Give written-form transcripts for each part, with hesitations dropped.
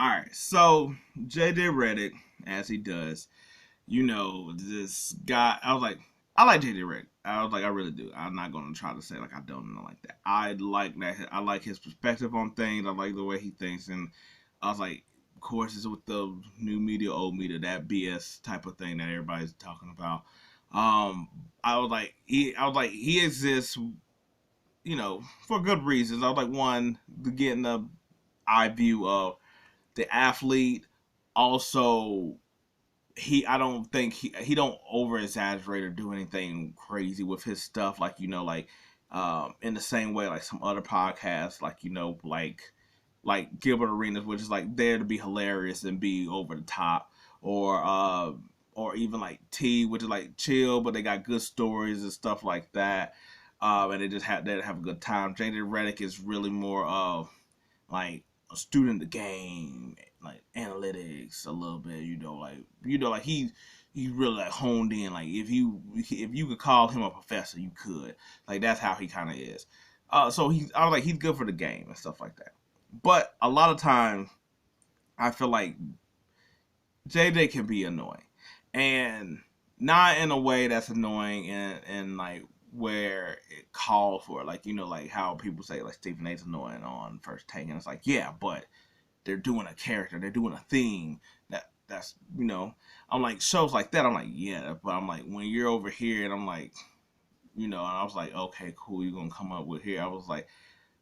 All right, so JJ Redick, as he does, this guy. I was like, I like JJ Redick. I was like, I really do. I'm not gonna try to say like I don't know like that. I like that. I like his perspective on things. I like the way he thinks, and I was like, of course, it's with the new media, old media, that BS type of thing that everybody's talking about. Um, I was like, he exists, for good reasons. I was like, one, getting the eye view of the athlete. Also, I don't think he don't over exaggerate or do anything crazy with his stuff. Like in the same way like some other podcasts, like Gilbert Arenas, which is like there to be hilarious and be over the top, or even like T, which is like chill, but they got good stories and stuff like that. And they have a good time. JJ Redick is really more of like a student of the game, like analytics a little bit, like he really like honed in. Like if you could call him a professor, you could. Like that's how he kind of is. So I was like he's good for the game and stuff like that. But a lot of times I feel like JJ can be annoying, and not in a way that's annoying and like where it calls for it. Like like how people say like Stephen A's annoying on First Take, and it's like yeah, but they're doing a character, they're doing a theme that's I'm like shows like that. I'm like yeah, but I'm like when you're over here, and I'm like and I was like okay, cool, you're gonna come up with here. I was like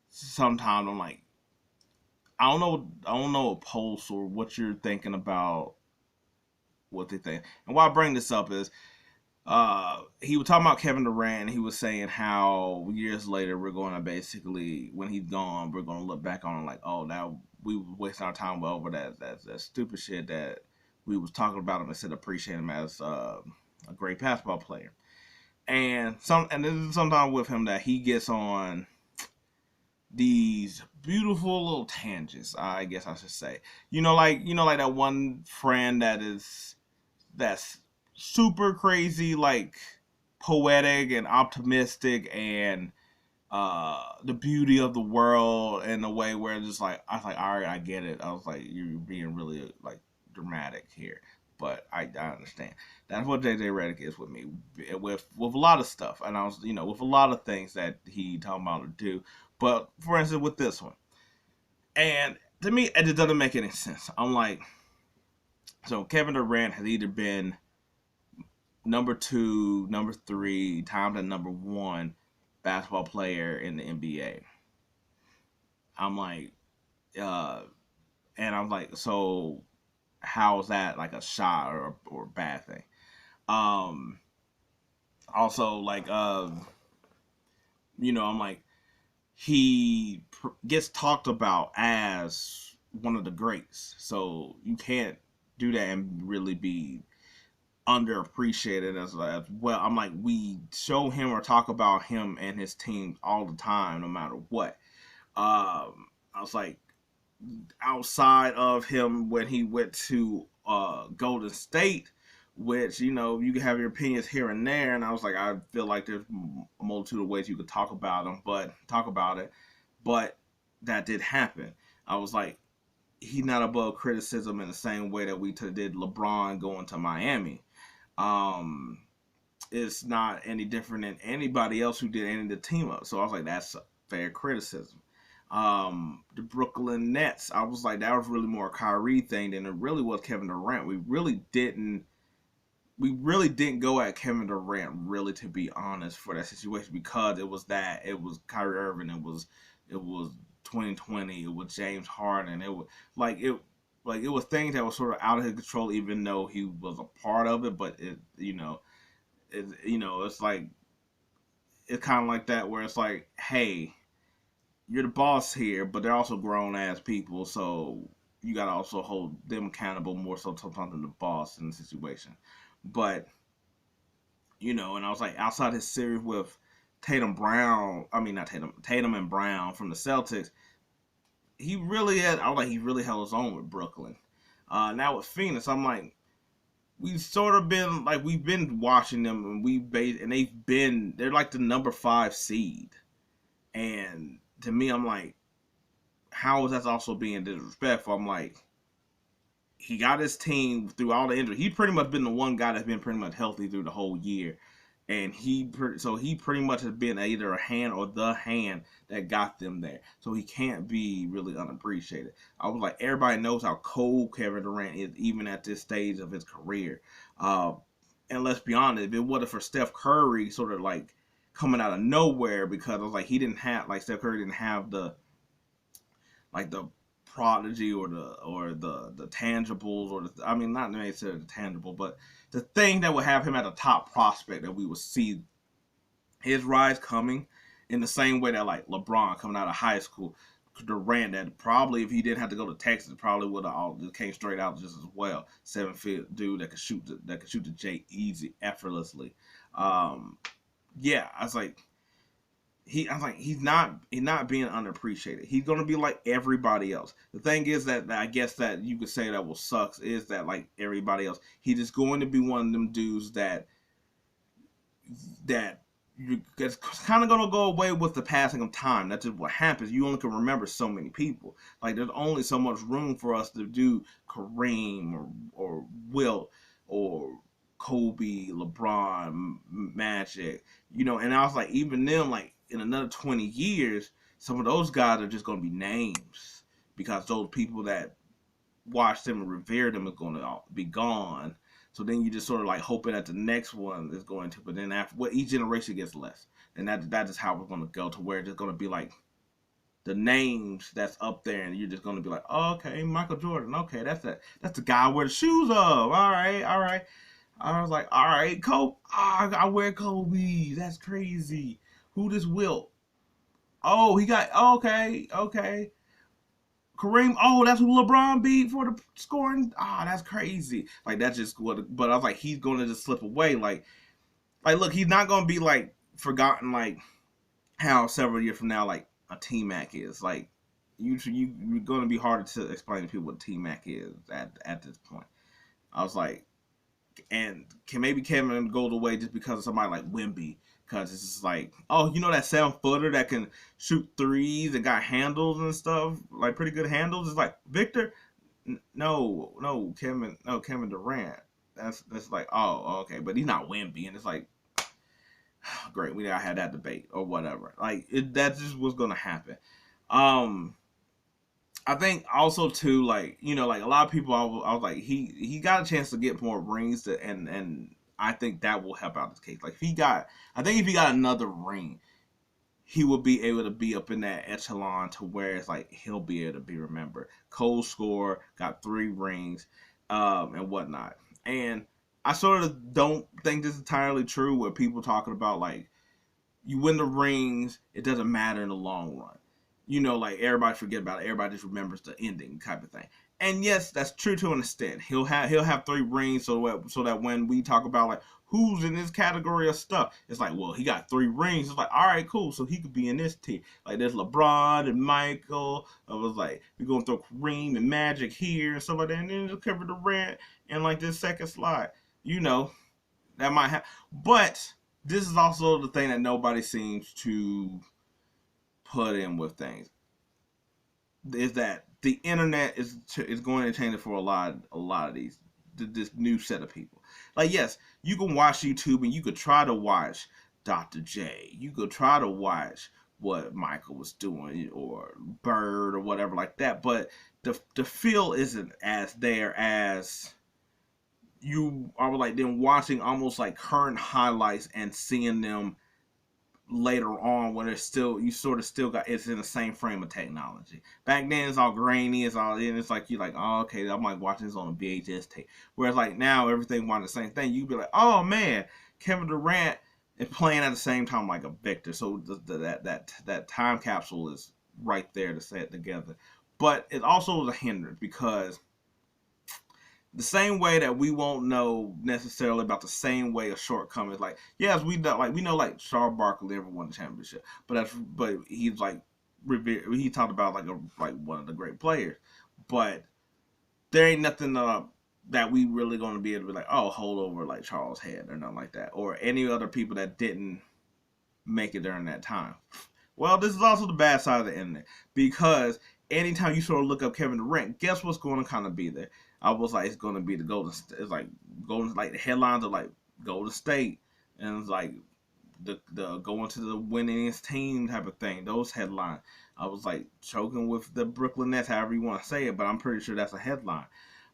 sometimes I'm like I don't know a pulse or what you're thinking about what they think. And why I bring this up is he was talking about Kevin Durant. And he was saying how years later we're going to basically, when he's gone, we're going to look back on it like, oh, now we were wasting our time over that stupid shit that we was talking about him instead of appreciating him as a great basketball player. And this is sometimes with him that he gets on these beautiful little tangents. I guess I should say, like that one friend that's super crazy, like poetic and optimistic, and the beauty of the world in a way where it's just like I was like, all right, I get it. I was like, you're being really like dramatic here, but I understand. That's what JJ Redick is with me, with a lot of stuff, and I was with a lot of things that he talking about to do. But for instance, with this one, and to me, it just doesn't make any sense. I'm like, so Kevin Durant has either been number two, number three, times at number one basketball player in the NBA. I'm like, uh, and I'm like, so how is that like a shot or a bad thing? Um, Also, like, I'm like, gets talked about as one of the greats, so you can't do that and really be underappreciated as well. I'm like, we show him or talk about him and his team all the time, no matter what. I was like, outside of him when he went to Golden State, which you can have your opinions here and there, and I was like, I feel like there's a multitude of ways you could talk about him, but talk about it, but that did happen. I was like, he's not above criticism in the same way that we did LeBron going to Miami. Um, it's not any different than anybody else who did any of the team up. So I was like, that's fair criticism. The Brooklyn Nets, I was like, that was really more a Kyrie thing than it really was Kevin Durant. We really didn't go at Kevin Durant, really, to be honest, for that situation, because it was Kyrie Irving, it was 2020, it was James Harden, it was things that were sort of out of his control, even though he was a part of it. But it's like it's kind of like that where it's like, hey, you're the boss here, but they're also grown ass people, so you gotta also hold them accountable more so sometimes than the boss in the situation. But and I was like, outside his series with Tatum Brown, I mean not Tatum and Brown from the Celtics, I was like, he really held his own with Brooklyn. Now with Phoenix, I'm like, we've sort of been like we've been watching them, and they're like the number 5 seed, and to me, I'm like, how is that also being disrespectful? I'm like, he got his team through all the injuries. He's pretty much been the one guy that's been pretty much healthy through the whole year. And he pretty much has been either a hand or the hand that got them there. So he can't be really unappreciated. I was like, everybody knows how cold Kevin Durant is, even at this stage of his career. Uh, and let's be honest, if it wasn't for Steph Curry sort of like coming out of nowhere, because I was like, he didn't have, like, Steph Curry didn't have the prodigy or the tangibles, or I mean, not necessarily the tangible, but the thing that would have him at a top prospect, that we would see his rise coming in the same way that like LeBron coming out of high school, Durant, that probably if he didn't have to go to Texas, probably would have all just came straight out just as well. 7 foot dude that could shoot the J easy, effortlessly. Um, yeah, I was like, he's not being underappreciated. He's gonna be like everybody else. The thing is that I guess that you could say that what sucks is that, like everybody else, he just going to be one of them dudes that it's kind of gonna go away with the passing of time. That's just what happens. You only can remember so many people. Like there's only so much room for us to do Kareem or Wilt or Kobe, LeBron, Magic, And I was like, even them, like in another 20 years, some of those guys are just gonna be names, because those people that watched them and revered them is gonna be gone. So then you just sort of like hoping that the next one is going to, but then after what, each generation gets less, and that is how we're going to go, to where it's just going to be like the names that's up there, and you're just going to be like, oh, okay, Michael Jordan, okay, that's the guy I wear the shoes of. All right, all right. I was like, all right, Kobe, I wear Kobe. That's crazy. Who this Wilt? Oh, he got okay, okay. Kareem, oh, that's who LeBron beat for the scoring. That's crazy. Like that's just what. But I was like, he's gonna just slip away. Look, he's not gonna be like forgotten. Like how several years from now, like a T Mac is. Like you're gonna be harder to explain to people what T Mac is at this point. I was like, and maybe Kevin goes away just because of somebody like Wimby. Because it's just like, oh, that 7 footer that can shoot threes and got handles and stuff, like pretty good handles. It's like, Victor, no, Kevin Durant. That's like, oh, okay, but he's not Wimby, and it's like, great, we gotta have that debate or whatever. Like, that just was gonna happen. Um, I think also too, like like a lot of people, I was like, he got a chance to get more rings, and I think that will help out his case. Like I think if he got another ring, he will be able to be up in that echelon to where it's like he'll be able to be remembered. Cold score, got 3 rings, and whatnot. And I sort of don't think this is entirely true, where people talking about like, you win the rings, it doesn't matter in the long run. Like everybody forget about it. Everybody just remembers the ending type of thing. And yes, that's true to an extent. He'll have 3 rings, so that when we talk about like who's in this category of stuff, it's like, well, he got 3 rings. It's like, all right, cool. So he could be in this team. Like there's LeBron and Michael. I was like, we're gonna throw Kareem and Magic here and stuff like that, and then just cover Durant and like this second slide. That might have, but this is also the thing that nobody seems to put in with things, is that the internet is going to change it for a lot of this new set of people. Like, yes, you can watch YouTube and you could try to watch Dr. J. You could try to watch what Michael was doing or Bird or whatever like that, but the feel isn't as there as you are like then watching almost like current highlights and seeing them later on, when it's still, you sort of still got, it's in the same frame of technology. Back then it's all grainy, and it's like, you're like, oh, okay, I'm like watching this on a VHS tape. Whereas like now everything wanted the same thing. You'd be like, oh man, Kevin Durant is playing at the same time like a Victor. So that time capsule is right there to set together. But it also is a hindrance, because the same way that we won't know necessarily about the same way of shortcomings. Like, yes, we know like Charles Barkley never won the championship, but he's like he talked about like one of the great players, but there ain't nothing that we really going to be able to be like, oh, hold over like Charles had or nothing like that, or any other people that didn't make it during that time. Well, this is also the bad side of the internet, because anytime you sort of look up Kevin Durant, guess what's going to kind of be there? I was like, it's going to be the Golden. It's like Golden, like the headlines are like Golden State, and it's like the going to the winningest team type of thing. Those headlines. I was like choking with the Brooklyn Nets, however you want to say it, but I'm pretty sure that's a headline.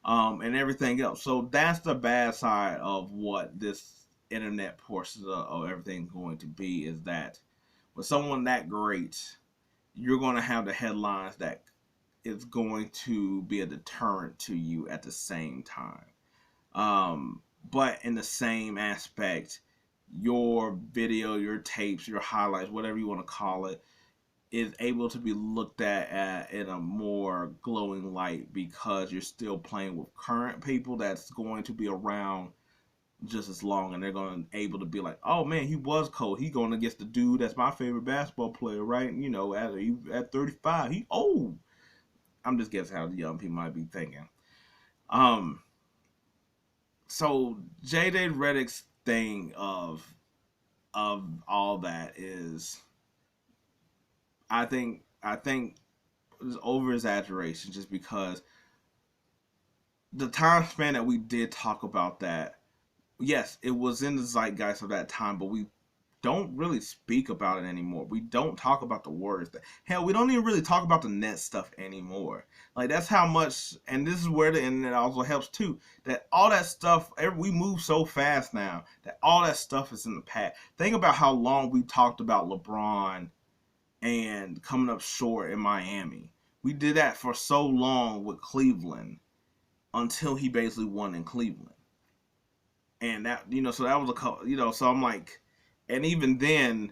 And everything else. So that's the bad side of what this internet portion of everything's going to be, is that with someone that great, you're going to have the headlines that is going to be a deterrent to you at the same time. But in the same aspect, your video, your tapes, your highlights, whatever you want to call it, is able to be looked at in a more glowing light because you're still playing with current people that's going to be around just as long, and they're going to able to be like, oh man, he was cold. He going against the dude that's my favorite basketball player, right? You know, at 35, he old. I'm just guessing how the young people might be thinking. Um, so JJ Redick's thing of all that is, I think it's over exaggeration, just because the time span that we did talk about that, yes, it was in the zeitgeist of that time, but we don't really speak about it anymore. We don't talk about the words. Hell, we don't even really talk about the net stuff anymore. Like, that's how much, and this is where the internet also helps too, that all that stuff, we move so fast now that all that stuff is in the past. Think about how long we talked about LeBron and coming up short in Miami. We did that for so long with Cleveland until he basically won in Cleveland. And that, so that was so I'm like, and even then,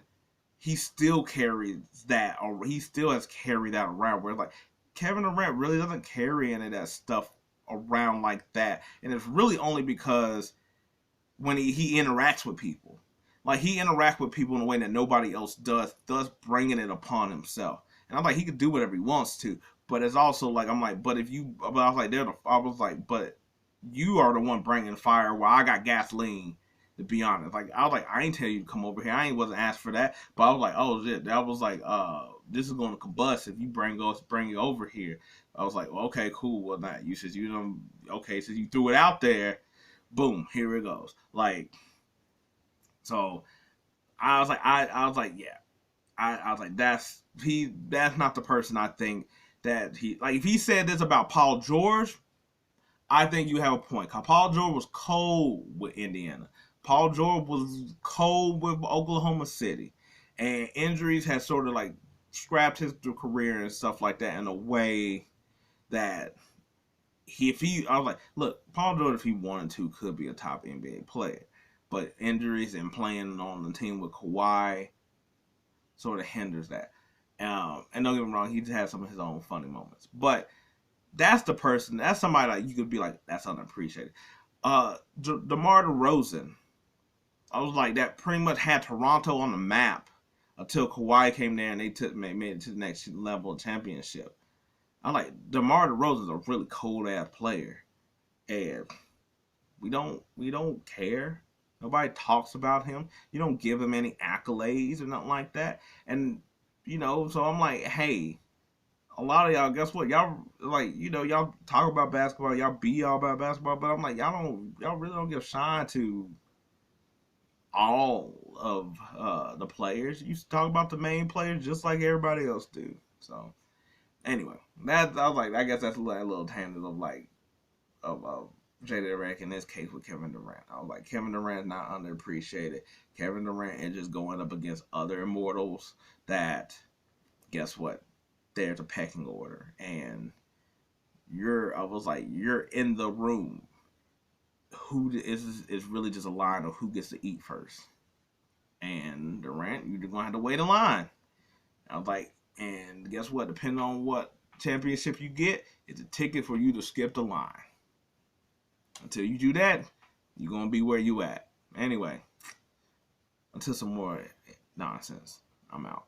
he still carries that, or he still has carried that around. Where like Kevin Durant really doesn't carry any of that stuff around like that, and it's really only because when he interacts with people, like he interacts with people in a way that nobody else does, thus bringing it upon himself. And I'm like, he could do whatever he wants to, but it's also like, I'm like, but if you, but I was like, I was like, but you are the one bringing fire while I got gasoline. To be honest, like I was like, I ain't tell you to come over here. I ain't wasn't asked for that, but I was like, oh shit, that was like, this is going to combust if you bring it over here. I was like, well, okay, cool. Well, not you said you don't. Okay, since you threw it out there, boom, here it goes. Like, so I was like, I was like, yeah, I was like, that's not the person I think that he, like, if he said this about Paul George, I think you have a point. Cause Paul George was cold with Indiana. Paul George was cold with Oklahoma City, and injuries had sort of like scrapped his career and stuff like that in a way that I was like, look, Paul George, if he wanted to, could be a top NBA player, but injuries and playing on the team with Kawhi sort of hinders that. And don't get me wrong, he's had some of his own funny moments, but that's the person. That's somebody like you could be like, that's unappreciated. DeMar DeRozan, I was like, that pretty much had Toronto on the map until Kawhi came there and they made it to the next level of championship. I'm like, DeMar DeRozan's a really cold ass player, and we don't care. Nobody talks about him. You don't give him any accolades or nothing like that. And so I'm like, hey, a lot of y'all, guess what? Y'all like, y'all talk about basketball, y'all be all about basketball, but I'm like, y'all really don't give shine to all of the players. You talk about the main players just like everybody else do. So anyway, that I was like, I guess that's a little tangent of like of J.J. Redick in this case with Kevin Durant. I was like, Kevin Durant's not underappreciated. Kevin Durant is just going up against other immortals that, guess what? There's a pecking order, and I was like, you're in the room. Who is really just a line of who gets to eat first. And Durant, you're gonna have to wait in line. I was like, and guess what? Depending on what championship you get, it's a ticket for you to skip the line. Until you do that, you're gonna be where you at. Anyway, until some more nonsense, I'm out.